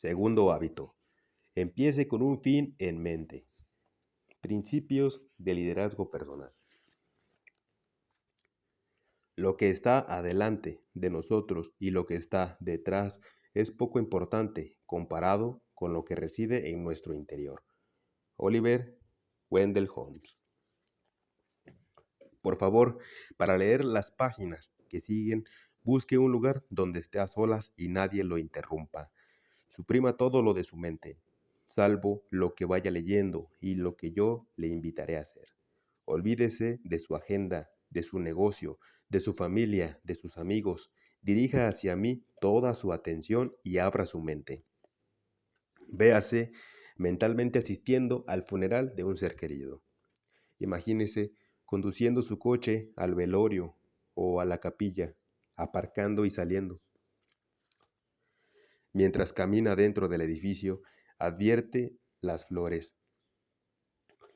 Segundo hábito. Empiece con un fin en mente. Principios de liderazgo personal. Lo que está adelante de nosotros y lo que está detrás es poco importante comparado con lo que reside en nuestro interior. Oliver Wendell Holmes. Por favor, para leer las páginas que siguen, busque un lugar donde esté a solas y nadie lo interrumpa. Suprima todo lo de su mente, salvo lo que vaya leyendo y lo que yo le invitaré a hacer. Olvídese de su agenda, de su negocio, de su familia, de sus amigos. Dirija hacia mí toda su atención y abra su mente. Véase mentalmente asistiendo al funeral de un ser querido. Imagínese conduciendo su coche al velorio o a la capilla, aparcando y saliendo. Mientras camina dentro del edificio, advierte las flores,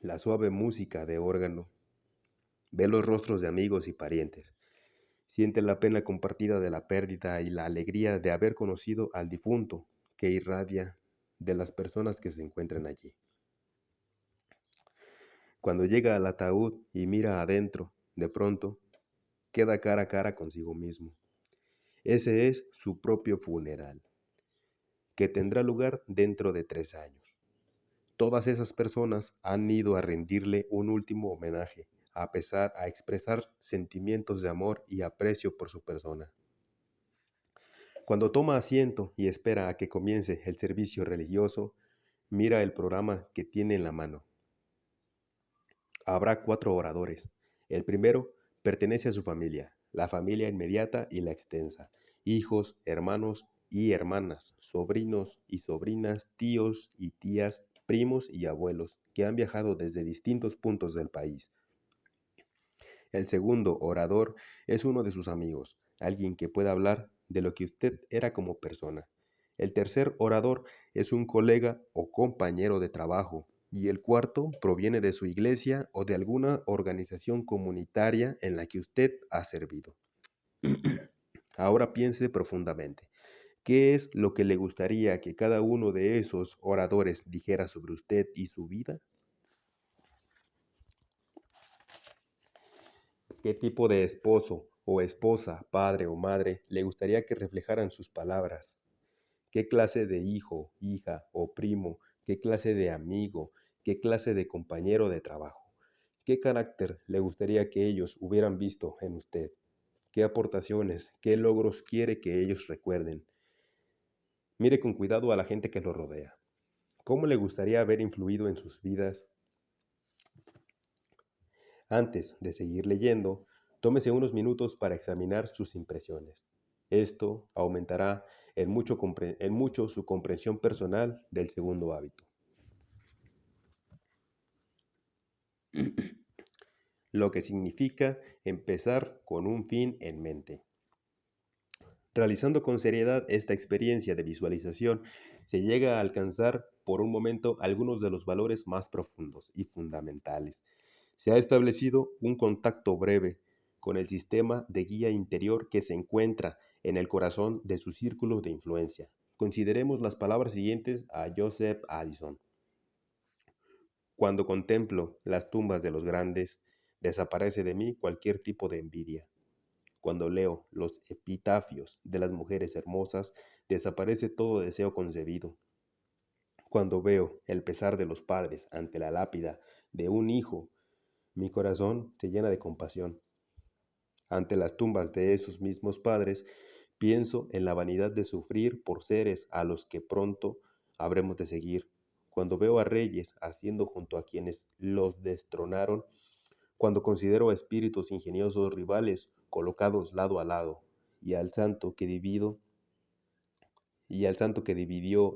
la suave música de órgano, ve los rostros de amigos y parientes, siente la pena compartida de la pérdida y la alegría de haber conocido al difunto que irradia de las personas que se encuentran allí. Cuando llega al ataúd y mira adentro, de pronto, queda cara a cara consigo mismo. Ese es su propio funeral, que tendrá lugar dentro de 3 años. Todas esas personas han ido a rendirle un último homenaje, a expresar sentimientos de amor y aprecio por su persona. Cuando toma asiento y espera a que comience el servicio religioso, mira el programa que tiene en la mano. Habrá 4 oradores. El primero pertenece a su familia, la familia inmediata y la extensa, hijos, hermanos y hermanas, sobrinos y sobrinas, tíos y tías, primos y abuelos, que han viajado desde distintos puntos del país. El segundo orador es uno de sus amigos, alguien que pueda hablar de lo que usted era como persona. El tercer orador es un colega o compañero de trabajo, y el cuarto proviene de su iglesia o de alguna organización comunitaria en la que usted ha servido. Ahora piense profundamente. ¿Qué es lo que le gustaría que cada uno de esos oradores dijera sobre usted y su vida? ¿Qué tipo de esposo o esposa, padre o madre le gustaría que reflejaran sus palabras? ¿Qué clase de hijo, hija o primo? ¿Qué clase de amigo? ¿Qué clase de compañero de trabajo? ¿Qué carácter le gustaría que ellos hubieran visto en usted? ¿Qué aportaciones, qué logros quiere que ellos recuerden? Mire con cuidado a la gente que lo rodea. ¿Cómo le gustaría haber influido en sus vidas? Antes de seguir leyendo, tómese unos minutos para examinar sus impresiones. Esto aumentará en mucho su comprensión personal del segundo hábito. Lo que significa empezar con un fin en mente. Realizando con seriedad esta experiencia de visualización, se llega a alcanzar por un momento algunos de los valores más profundos y fundamentales. Se ha establecido un contacto breve con el sistema de guía interior que se encuentra en el corazón de su círculo de influencia. Consideremos las palabras siguientes a Joseph Addison. Cuando contemplo las tumbas de los grandes, desaparece de mí cualquier tipo de envidia. Cuando leo los epitafios de las mujeres hermosas, desaparece todo deseo concebido. Cuando veo el pesar de los padres ante la lápida de un hijo, mi corazón se llena de compasión. Ante las tumbas de esos mismos padres, pienso en la vanidad de sufrir por seres a los que pronto habremos de seguir. Cuando veo a reyes haciendo junto a quienes los destronaron, cuando considero a espíritus ingeniosos rivales colocados lado a lado, y al santo que dividió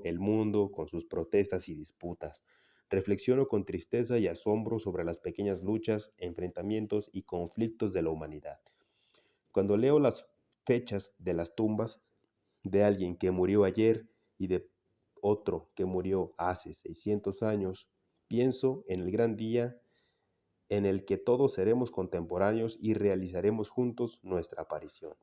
el mundo con sus protestas y disputas, reflexiono con tristeza y asombro sobre las pequeñas luchas, enfrentamientos y conflictos de la humanidad. Cuando leo las fechas de las tumbas de alguien que murió ayer y de otro que murió hace 600 años, pienso en el gran día en el que todos seremos contemporáneos y realizaremos juntos nuestra aparición.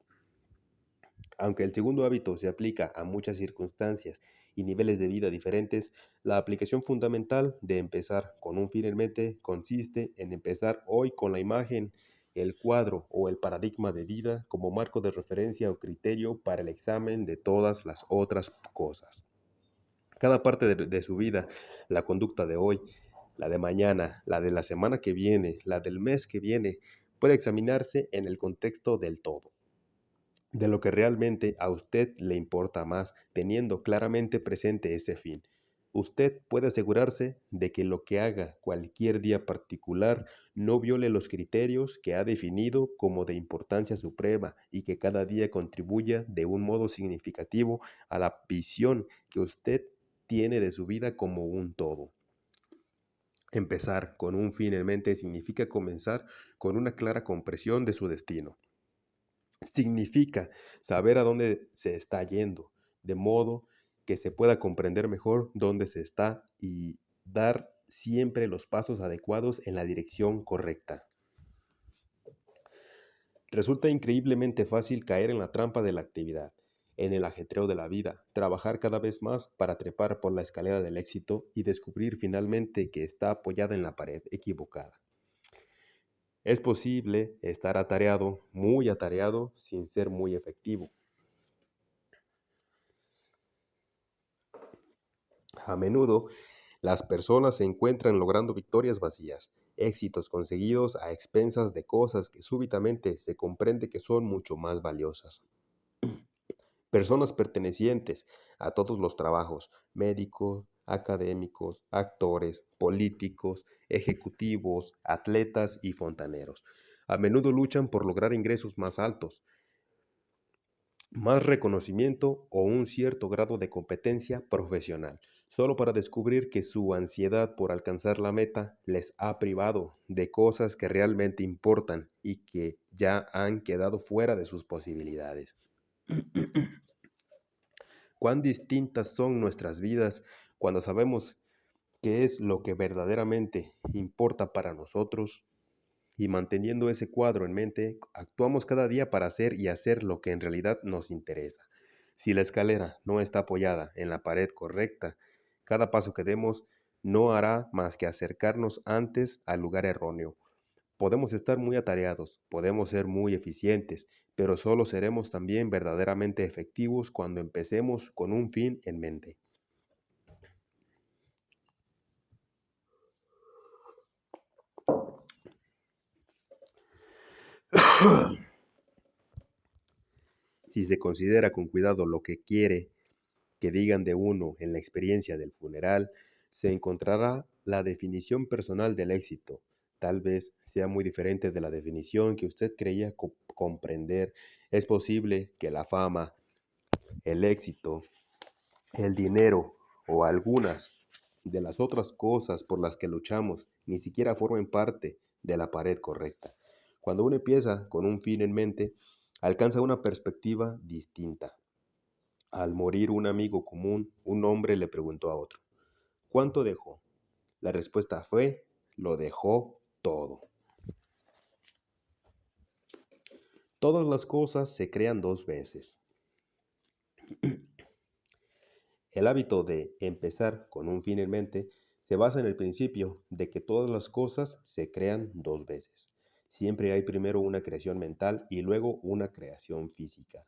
Aunque el segundo hábito se aplica a muchas circunstancias y niveles de vida diferentes, la aplicación fundamental de empezar con un fin en mente consiste en empezar hoy con la imagen, el cuadro o el paradigma de vida como marco de referencia o criterio para el examen de todas las otras cosas. Cada parte de su vida, la conducta de hoy, la de mañana, la de la semana que viene, la del mes que viene, puede examinarse en el contexto del todo, de lo que realmente a usted le importa más, teniendo claramente presente ese fin. Usted puede asegurarse de que lo que haga cualquier día particular no viole los criterios que ha definido como de importancia suprema y que cada día contribuya de un modo significativo a la visión que usted tiene de su vida como un todo. Empezar con un fin en mente significa comenzar con una clara comprensión de su destino. Significa saber a dónde se está yendo, de modo que se pueda comprender mejor dónde se está y dar siempre los pasos adecuados en la dirección correcta. Resulta increíblemente fácil caer en la trampa de la actividad, en el ajetreo de la vida, trabajar cada vez más para trepar por la escalera del éxito y descubrir finalmente que está apoyada en la pared equivocada. Es posible estar atareado, muy atareado, sin ser muy efectivo. A menudo, las personas se encuentran logrando victorias vacías, éxitos conseguidos a expensas de cosas que súbitamente se comprende que son mucho más valiosas. Personas pertenecientes a todos los trabajos, médicos, académicos, actores, políticos, ejecutivos, atletas y fontaneros. A menudo luchan por lograr ingresos más altos, más reconocimiento o un cierto grado de competencia profesional, solo para descubrir que su ansiedad por alcanzar la meta les ha privado de cosas que realmente importan y que ya han quedado fuera de sus posibilidades. Cuán distintas son nuestras vidas cuando sabemos qué es lo que verdaderamente importa para nosotros y manteniendo ese cuadro en mente, actuamos cada día para hacer y hacer lo que en realidad nos interesa. Si la escalera no está apoyada en la pared correcta, cada paso que demos no hará más que acercarnos antes al lugar erróneo. Podemos estar muy atareados, podemos ser muy eficientes, pero solo seremos también verdaderamente efectivos cuando empecemos con un fin en mente. Si se considera con cuidado lo que quiere que digan de uno en la experiencia del funeral, se encontrará la definición personal del éxito. Tal vez sea muy diferente de la definición que usted creía comprender. Es posible que la fama, el éxito, el dinero o algunas de las otras cosas por las que luchamos ni siquiera formen parte de la pared correcta. Cuando uno empieza con un fin en mente, alcanza una perspectiva distinta. Al morir un amigo común, un hombre le preguntó a otro, ¿cuánto dejó? La respuesta fue, lo dejó todo. Todas las cosas se crean dos veces. El hábito de empezar con un fin en mente se basa en el principio de que todas las cosas se crean dos veces. Siempre hay primero una creación mental y luego una creación física.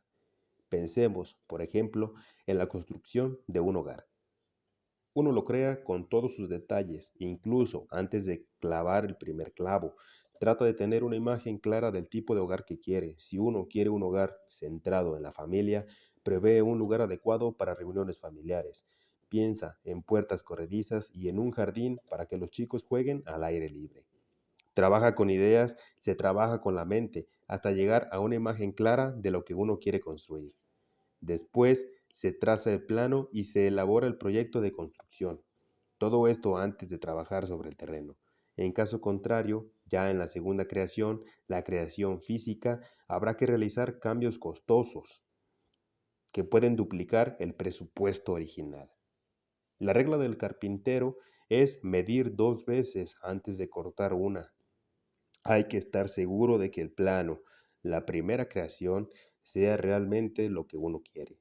Pensemos, por ejemplo, en la construcción de un hogar. Uno lo crea con todos sus detalles, incluso antes de clavar el primer clavo. Trata de tener una imagen clara del tipo de hogar que quiere. Si uno quiere un hogar centrado en la familia, prevé un lugar adecuado para reuniones familiares. Piensa en puertas corredizas y en un jardín para que los chicos jueguen al aire libre. Trabaja con ideas, se trabaja con la mente, hasta llegar a una imagen clara de lo que uno quiere construir. Después se traza el plano y se elabora el proyecto de construcción. Todo esto antes de trabajar sobre el terreno. En caso contrario, ya en la segunda creación, la creación física, habrá que realizar cambios costosos que pueden duplicar el presupuesto original. La regla del carpintero es medir dos veces antes de cortar una. Hay que estar seguro de que el plano, la primera creación, sea realmente lo que uno quiere,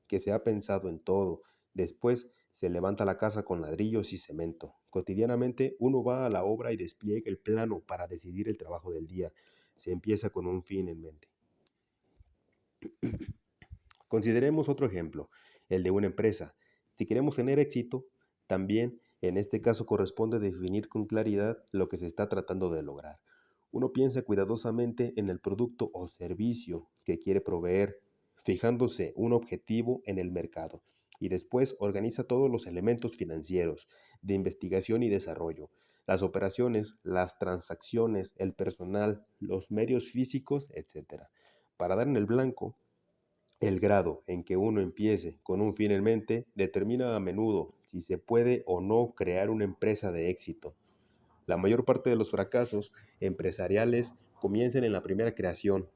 que se ha pensado en todo. Después se levanta la casa con ladrillos y cemento. Cotidianamente uno va a la obra y despliega el plano para decidir el trabajo del día. Se empieza con un fin en mente. Consideremos otro ejemplo, el de una empresa. Si queremos tener éxito, también en este caso corresponde definir con claridad lo que se está tratando de lograr. Uno piensa cuidadosamente en el producto o servicio que quiere proveer, fijándose un objetivo en el mercado, y después organiza todos los elementos financieros, de investigación y desarrollo, las operaciones, las transacciones, el personal, los medios físicos, etcétera. Para dar en el blanco, el grado en que uno empiece con un fin en mente determina a menudo si se puede o no crear una empresa de éxito. La mayor parte de los fracasos empresariales comienzan en la primera creación,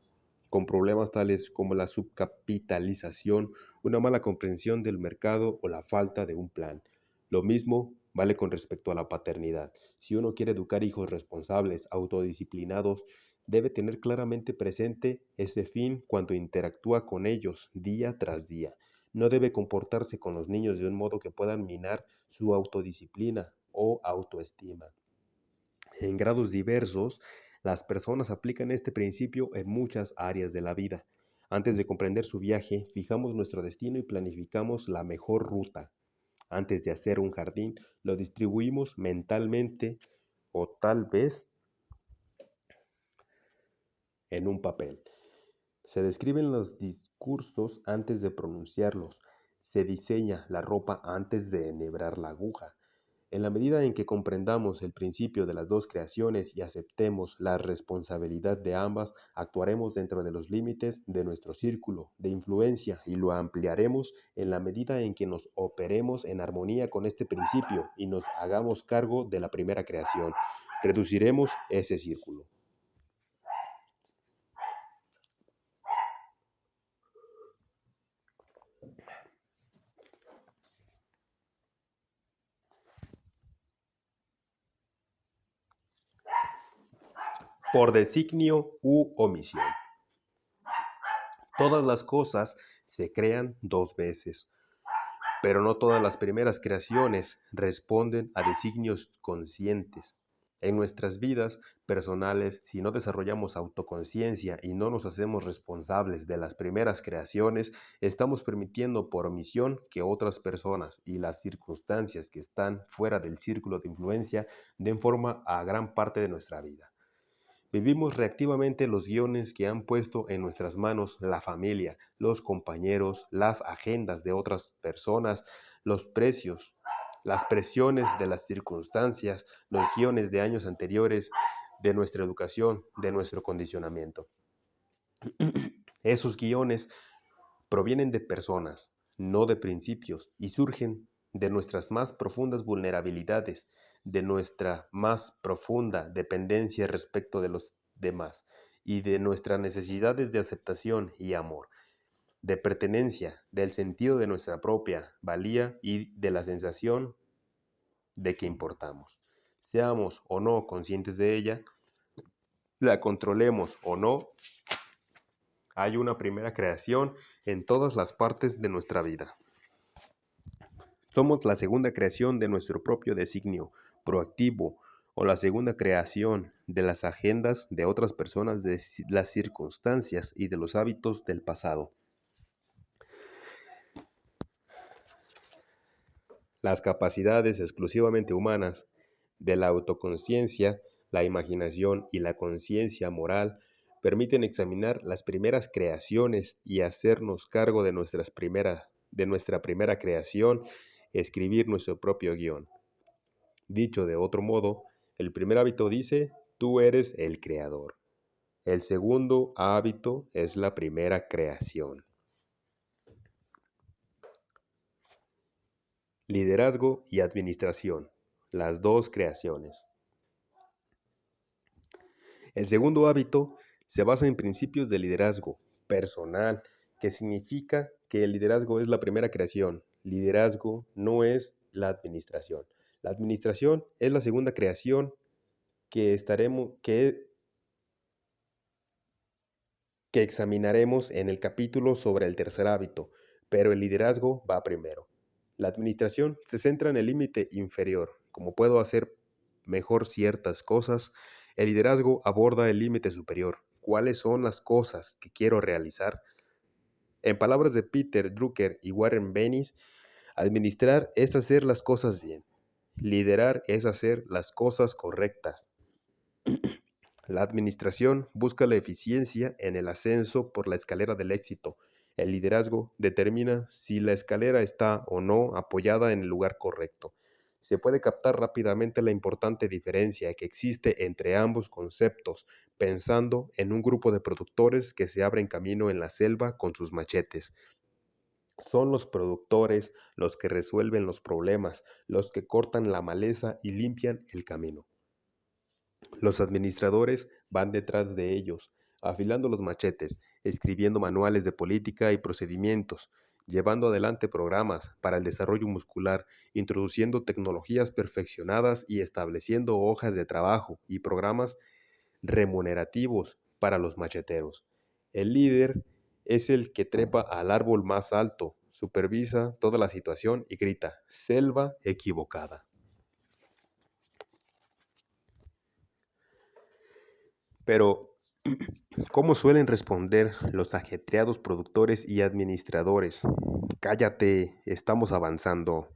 con problemas tales como la subcapitalización, una mala comprensión del mercado o la falta de un plan. Lo mismo vale con respecto a la paternidad. Si uno quiere educar hijos responsables, autodisciplinados, debe tener claramente presente ese fin cuando interactúa con ellos día tras día. No debe comportarse con los niños de un modo que puedan minar su autodisciplina o autoestima. En grados diversos, las personas aplican este principio en muchas áreas de la vida. Antes de comprender su viaje, fijamos nuestro destino y planificamos la mejor ruta. Antes de hacer un jardín, lo distribuimos mentalmente o tal vez en un papel. Se describen los discursos antes de pronunciarlos. Se diseña la ropa antes de enhebrar la aguja. En la medida en que comprendamos el principio de las dos creaciones y aceptemos la responsabilidad de ambas, actuaremos dentro de los límites de nuestro círculo de influencia y lo ampliaremos en la medida en que nos operemos en armonía con este principio y nos hagamos cargo de la primera creación. Reduciremos ese círculo. Por designio u omisión. Todas las cosas se crean dos veces, pero no todas las primeras creaciones responden a designios conscientes. En nuestras vidas personales, si no desarrollamos autoconciencia y no nos hacemos responsables de las primeras creaciones, estamos permitiendo por omisión que otras personas y las circunstancias que están fuera del círculo de influencia den forma a gran parte de nuestra vida. Vivimos reactivamente los guiones que han puesto en nuestras manos la familia, los compañeros, las agendas de otras personas, los precios, las presiones de las circunstancias, los guiones de años anteriores, de nuestra educación, de nuestro condicionamiento. Esos guiones provienen de personas, no de principios, y surgen de nuestras más profundas vulnerabilidades, de nuestra más profunda dependencia respecto de los demás y de nuestras necesidades de aceptación y amor, de pertenencia, del sentido de nuestra propia valía y de la sensación de que importamos. Seamos o no conscientes de ella, la controlemos o no, hay una primera creación en todas las partes de nuestra vida. Somos la segunda creación de nuestro propio designio proactivo o la segunda creación de las agendas de otras personas, de las circunstancias y de los hábitos del pasado. Las capacidades exclusivamente humanas de la autoconciencia, la imaginación y la conciencia moral permiten examinar las primeras creaciones y hacernos cargo de nuestra primera creación, escribir nuestro propio guión. Dicho de otro modo, el primer hábito dice, tú eres el creador. El segundo hábito es la primera creación. Liderazgo y administración, las dos creaciones. El segundo hábito se basa en principios de liderazgo personal, que significa que el liderazgo es la primera creación. Liderazgo no es la administración. La administración es la segunda que que examinaremos en el capítulo sobre el tercer hábito, pero el liderazgo va primero. La administración se centra en el límite inferior, como puedo hacer mejor ciertas cosas. El liderazgo aborda el límite superior, cuáles son las cosas que quiero realizar. En palabras de Peter Drucker y Warren Bennis, administrar es hacer las cosas bien. Liderar es hacer las cosas correctas. La administración busca la eficiencia en el ascenso por la escalera del éxito. El liderazgo determina si la escalera está o no apoyada en el lugar correcto. Se puede captar rápidamente la importante diferencia que existe entre ambos conceptos, pensando en un grupo de productores que se abren camino en la selva con sus machetes. Son los productores los que resuelven los problemas, los que cortan la maleza y limpian el camino. Los administradores van detrás de ellos, afilando los machetes, escribiendo manuales de política y procedimientos, llevando adelante programas para el desarrollo muscular, introduciendo tecnologías perfeccionadas y estableciendo hojas de trabajo y programas remunerativos para los macheteros. El líder es el que trepa al árbol más alto, supervisa toda la situación y grita, selva equivocada. Pero, ¿cómo suelen responder los ajetreados productores y administradores? Cállate, estamos avanzando.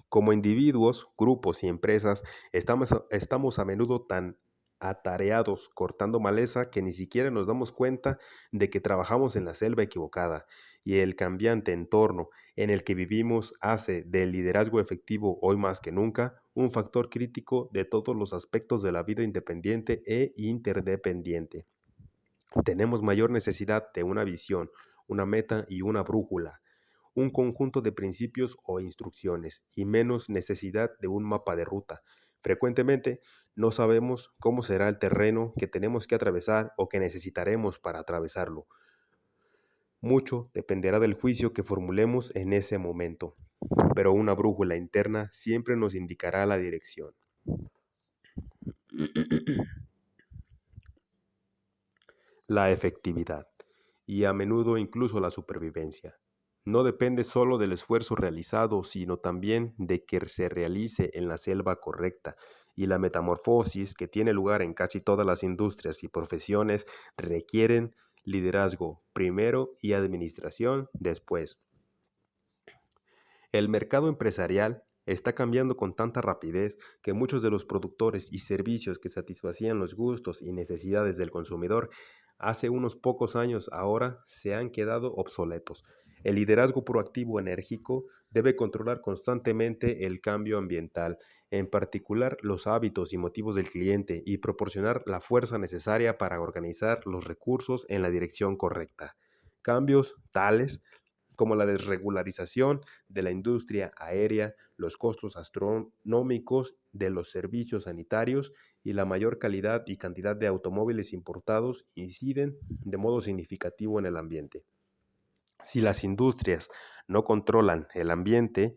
Como individuos, grupos y empresas, estamos a menudo tan atareados cortando maleza que ni siquiera nos damos cuenta de que trabajamos en la selva equivocada y el cambiante entorno en el que vivimos hace del liderazgo efectivo hoy más que nunca un factor crítico de todos los aspectos de la vida independiente e interdependiente. Tenemos mayor necesidad de una visión, una meta y una brújula, un conjunto de principios o instrucciones y menos necesidad de un mapa de ruta. Frecuentemente no sabemos cómo será el terreno que tenemos que atravesar o que necesitaremos para atravesarlo. Mucho dependerá del juicio que formulemos en ese momento, pero una brújula interna siempre nos indicará la dirección. La efectividad, y a menudo incluso la supervivencia, no depende solo del esfuerzo realizado, sino también de que se realice en la selva correcta, y la metamorfosis que tiene lugar en casi todas las industrias y profesiones requieren liderazgo primero y administración después. El mercado empresarial está cambiando con tanta rapidez que muchos de los productores y servicios que satisfacían los gustos y necesidades del consumidor hace unos pocos años ahora se han quedado obsoletos. El liderazgo proactivo enérgico debe controlar constantemente el cambio ambiental, en particular los hábitos y motivos del cliente, y proporcionar la fuerza necesaria para organizar los recursos en la dirección correcta. Cambios tales como la desregularización de la industria aérea, los costos astronómicos de los servicios sanitarios y la mayor calidad y cantidad de automóviles importados inciden de modo significativo en el ambiente. Si las industrias no controlan el ambiente,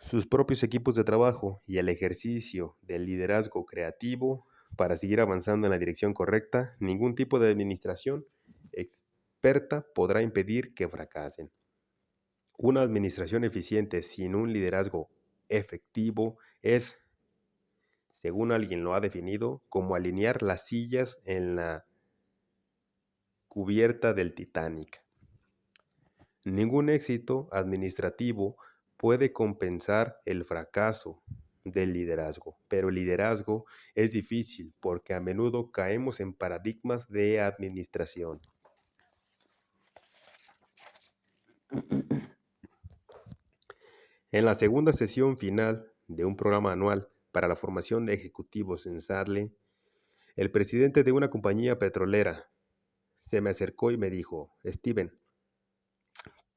sus propios equipos de trabajo y el ejercicio del liderazgo creativo para seguir avanzando en la dirección correcta, ningún tipo de administración experta podrá impedir que fracasen. Una administración eficiente sin un liderazgo efectivo es, según alguien lo ha definido, como alinear las sillas en la cubierta del Titanic. Ningún éxito administrativo puede compensar el fracaso del liderazgo, pero el liderazgo es difícil porque a menudo caemos en paradigmas de administración. En la segunda sesión final de un programa anual para la formación de ejecutivos en Sadle, el presidente de una compañía petrolera se me acercó y me dijo, Steven,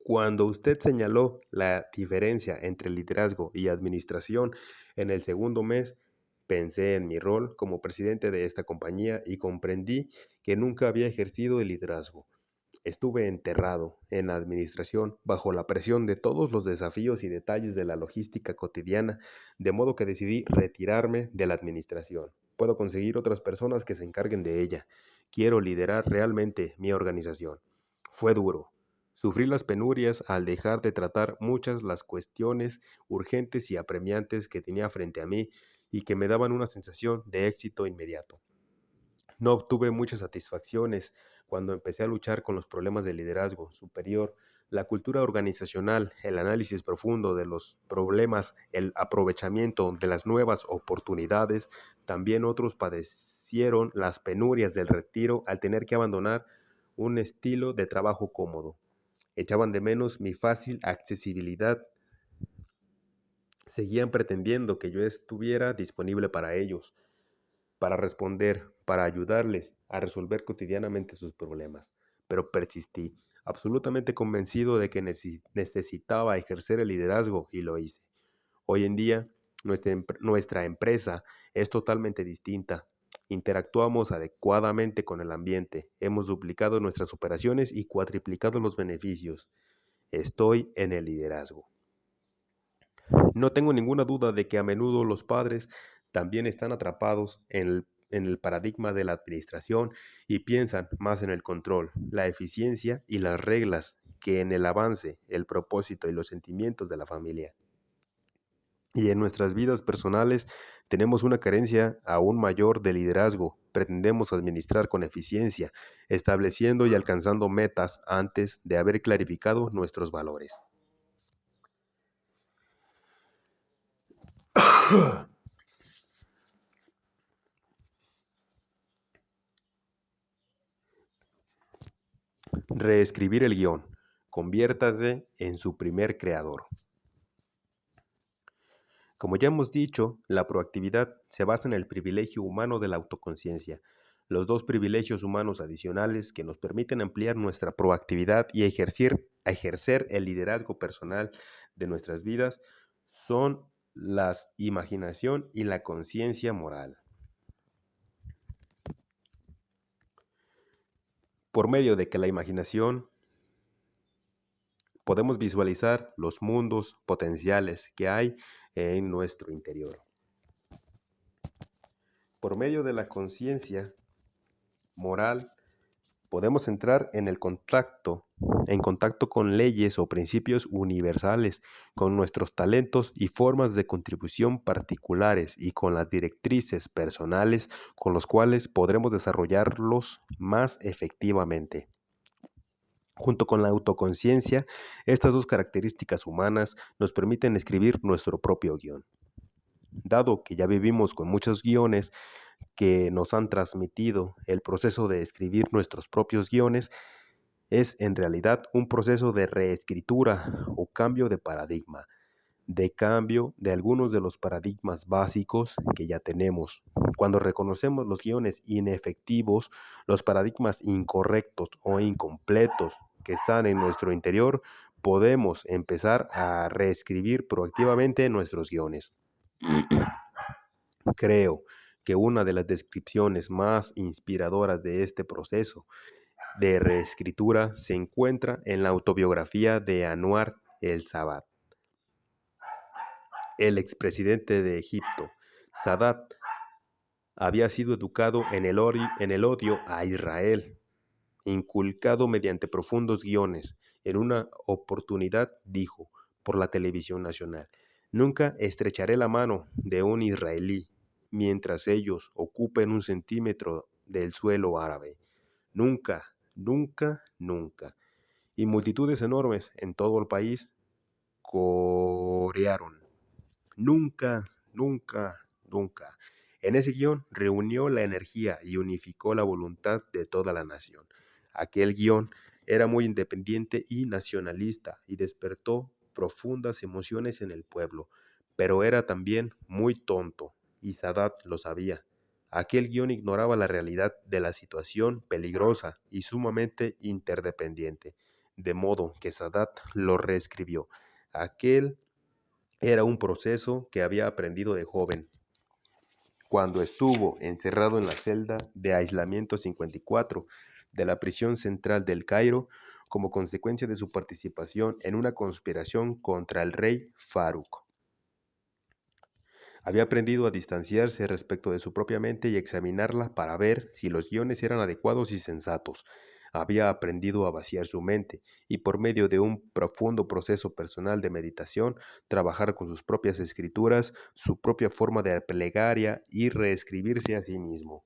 cuando usted señaló la diferencia entre liderazgo y administración en el segundo mes, pensé en mi rol como presidente de esta compañía y comprendí que nunca había ejercido el liderazgo. Estuve enterrado en la administración bajo la presión de todos los desafíos y detalles de la logística cotidiana, de modo que decidí retirarme de la administración. Puedo conseguir otras personas que se encarguen de ella. quiero liderar realmente mi organización. Fue duro. Sufrí las penurias al dejar de tratar muchas las cuestiones urgentes y apremiantes que tenía frente a mí y que me daban una sensación de éxito inmediato. No obtuve muchas satisfacciones cuando empecé a luchar con los problemas de liderazgo superior, la cultura organizacional, el análisis profundo de los problemas, el aprovechamiento de las nuevas oportunidades. También otros padecieron las penurias del retiro al tener que abandonar un estilo de trabajo cómodo. Echaban de menos mi fácil accesibilidad. Seguían pretendiendo que yo estuviera disponible para ellos, para responder, para ayudarles a resolver cotidianamente sus problemas. Pero persistí, absolutamente convencido de que necesitaba ejercer el liderazgo y lo hice. Hoy en día, nuestra empresa es totalmente distinta. Interactuamos adecuadamente con el ambiente, hemos duplicado nuestras operaciones y cuatriplicado los beneficios. Estoy en el liderazgo. No tengo ninguna duda de que a menudo los padres también están atrapados en el paradigma de la administración y piensan más en el control, la eficiencia y las reglas que en el avance, el propósito y los sentimientos de la familia. Y en nuestras vidas personales tenemos una carencia aún mayor de liderazgo. Pretendemos administrar con eficiencia, estableciendo y alcanzando metas antes de haber clarificado nuestros valores. Reescribir el guión. Conviértase en su primer creador. Como ya hemos dicho, la proactividad se basa en el privilegio humano de la autoconciencia. Los dos privilegios humanos adicionales que nos permiten ampliar nuestra proactividad y ejercer el liderazgo personal de nuestras vidas son la imaginación y la conciencia moral. Por medio de que la imaginación podemos visualizar los mundos potenciales que hay en nuestro interior. Por medio de la conciencia moral, podemos entrar en contacto con leyes o principios universales, con nuestros talentos y formas de contribución particulares y con las directrices personales con los cuales podremos desarrollarlos más efectivamente. Junto con la autoconciencia, estas dos características humanas nos permiten escribir nuestro propio guión. Dado que ya vivimos con muchos guiones que nos han transmitido, el proceso de escribir nuestros propios guiones es en realidad un proceso de reescritura o cambio de paradigma, de cambio de algunos de los paradigmas básicos que ya tenemos. Cuando reconocemos los guiones inefectivos, los paradigmas incorrectos o incompletos que están en nuestro interior, podemos empezar a reescribir proactivamente nuestros guiones. Creo que una de las descripciones más inspiradoras de este proceso de reescritura se encuentra en la autobiografía de Anwar el-Sadat, el expresidente de Egipto. Sadat había sido educado en el odio a Israel, inculcado mediante profundos guiones. En una oportunidad dijo por la televisión nacional: "Nunca estrecharé la mano de un israelí mientras ellos ocupen un centímetro del suelo árabe. Nunca, nunca, nunca". Y multitudes enormes en todo el país corearon: "Nunca, nunca, nunca". En ese guión reunió la energía y unificó la voluntad de toda la nación. Aquel guión era muy independiente y nacionalista y despertó profundas emociones en el pueblo, pero era también muy tonto, y Sadat lo sabía. Aquel guión ignoraba la realidad de la situación peligrosa y sumamente interdependiente, de modo que Sadat lo reescribió. Aquel era un proceso que había aprendido de joven, cuando estuvo encerrado en la celda de aislamiento 54 de la prisión central del Cairo, como consecuencia de su participación en una conspiración contra el rey Farouk. Había aprendido a distanciarse respecto de su propia mente y examinarla para ver si los guiones eran adecuados y sensatos. Había aprendido a vaciar su mente y por medio de un profundo proceso personal de meditación, trabajar con sus propias escrituras, su propia forma de plegaria y reescribirse a sí mismo.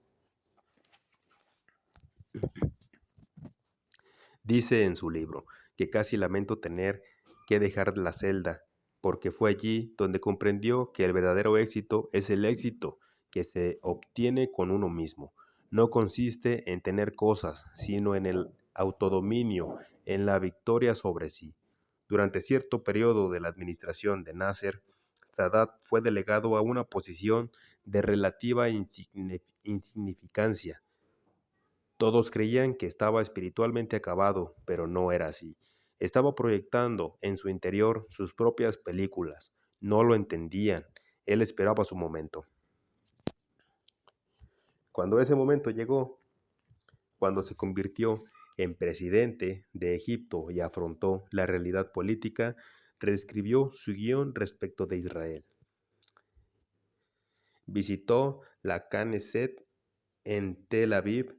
Dice en su libro que casi lamento tener que dejar la celda, porque fue allí donde comprendió que el verdadero éxito es el éxito que se obtiene con uno mismo. No consiste en tener cosas, sino en el autodominio, en la victoria sobre sí. Durante cierto periodo de la administración de Nasser, Sadat fue delegado a una posición de relativa insignificancia. Todos creían que estaba espiritualmente acabado, pero no era así. Estaba proyectando en su interior sus propias películas. No lo entendían. Él esperaba su momento. Cuando ese momento llegó, cuando se convirtió en presidente de Egipto y afrontó la realidad política, reescribió su guión respecto de Israel. Visitó la Knesset en Tel Aviv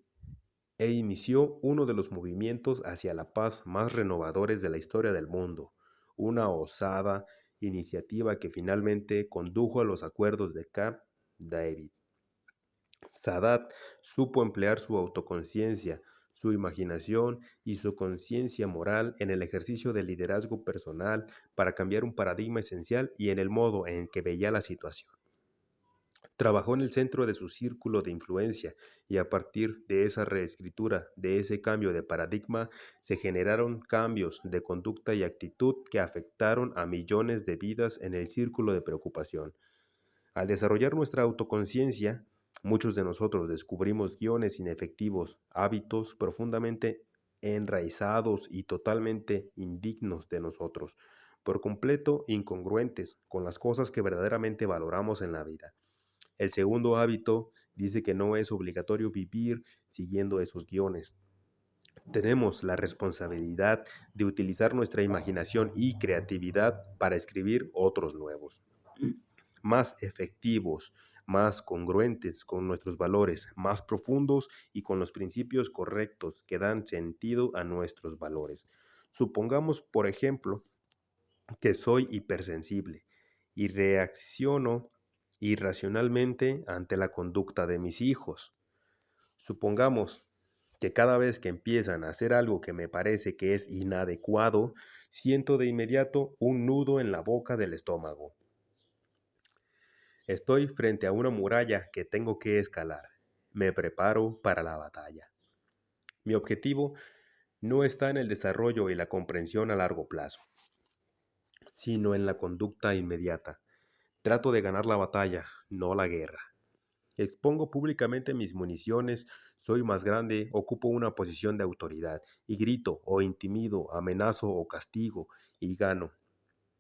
e inició uno de los movimientos hacia la paz más renovadores de la historia del mundo, una osada iniciativa que finalmente condujo a los acuerdos de Camp David. Sadat supo emplear su autoconciencia, su imaginación y su conciencia moral en el ejercicio del liderazgo personal para cambiar un paradigma esencial y en el modo en que veía la situación. Trabajó en el centro de su círculo de influencia y a partir de esa reescritura, de ese cambio de paradigma, se generaron cambios de conducta y actitud que afectaron a millones de vidas en el círculo de preocupación. Al desarrollar nuestra autoconciencia, muchos de nosotros descubrimos guiones inefectivos, hábitos profundamente enraizados y totalmente indignos de nosotros, por completo incongruentes con las cosas que verdaderamente valoramos en la vida. El segundo hábito dice que no es obligatorio vivir siguiendo esos guiones. Tenemos la responsabilidad de utilizar nuestra imaginación y creatividad para escribir otros nuevos, más efectivos, más congruentes con nuestros valores, más profundos y con los principios correctos que dan sentido a nuestros valores. Supongamos, por ejemplo, que soy hipersensible y reacciono irracionalmente ante la conducta de mis hijos. Supongamos que cada vez que empiezan a hacer algo que me parece que es inadecuado, siento de inmediato un nudo en la boca del estómago. Estoy frente a una muralla que tengo que escalar. Me preparo para la batalla. Mi objetivo no está en el desarrollo y la comprensión a largo plazo, sino en la conducta inmediata. Trato de ganar la batalla, no la guerra. Expongo públicamente mis municiones, soy más grande, ocupo una posición de autoridad, y grito o intimido, amenazo o castigo, y gano.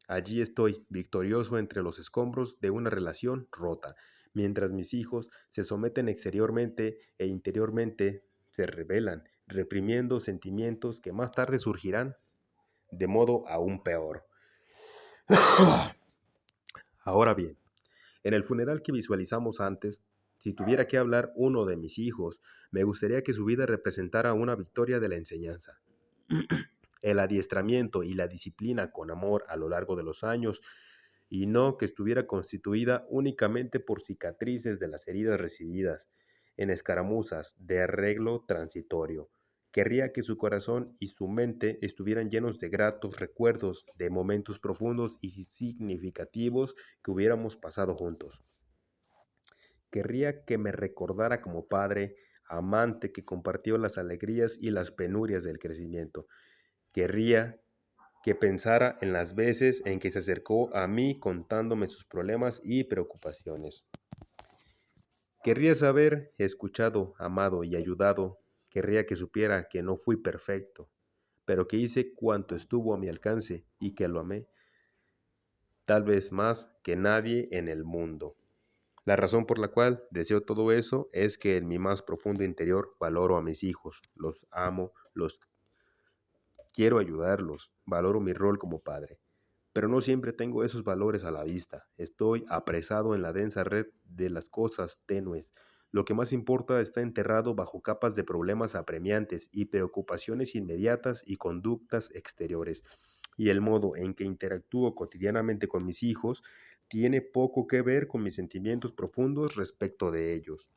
Allí estoy, victorioso entre los escombros de una relación rota, mientras mis hijos se someten exteriormente e interiormente se rebelan, reprimiendo sentimientos que más tarde surgirán de modo aún peor. Ahora bien, en el funeral que visualizamos antes, si tuviera que hablar uno de mis hijos, me gustaría que su vida representara una victoria de la enseñanza. El adiestramiento y la disciplina con amor a lo largo de los años, y no que estuviera constituida únicamente por cicatrices de las heridas recibidas en escaramuzas de arreglo transitorio. Querría que su corazón y su mente estuvieran llenos de gratos recuerdos de momentos profundos y significativos que hubiéramos pasado juntos. Querría que me recordara como padre, amante que compartió las alegrías y las penurias del crecimiento. Querría que pensara en las veces en que se acercó a mí contándome sus problemas y preocupaciones. Querría saber escuchado, amado y ayudado. Querría que supiera que no fui perfecto, pero que hice cuanto estuvo a mi alcance y que lo amé, tal vez más que nadie en el mundo. La razón por la cual deseo todo eso es que en mi más profundo interior valoro a mis hijos, los amo, los quiero ayudarlos, valoro mi rol como padre. pero no siempre tengo esos valores a la vista. Estoy apresado en la densa red de las cosas tenues. Lo que más importa está enterrado bajo capas de problemas apremiantes y preocupaciones inmediatas y conductas exteriores. Y el modo en que interactúo cotidianamente con mis hijos tiene poco que ver con mis sentimientos profundos respecto de ellos.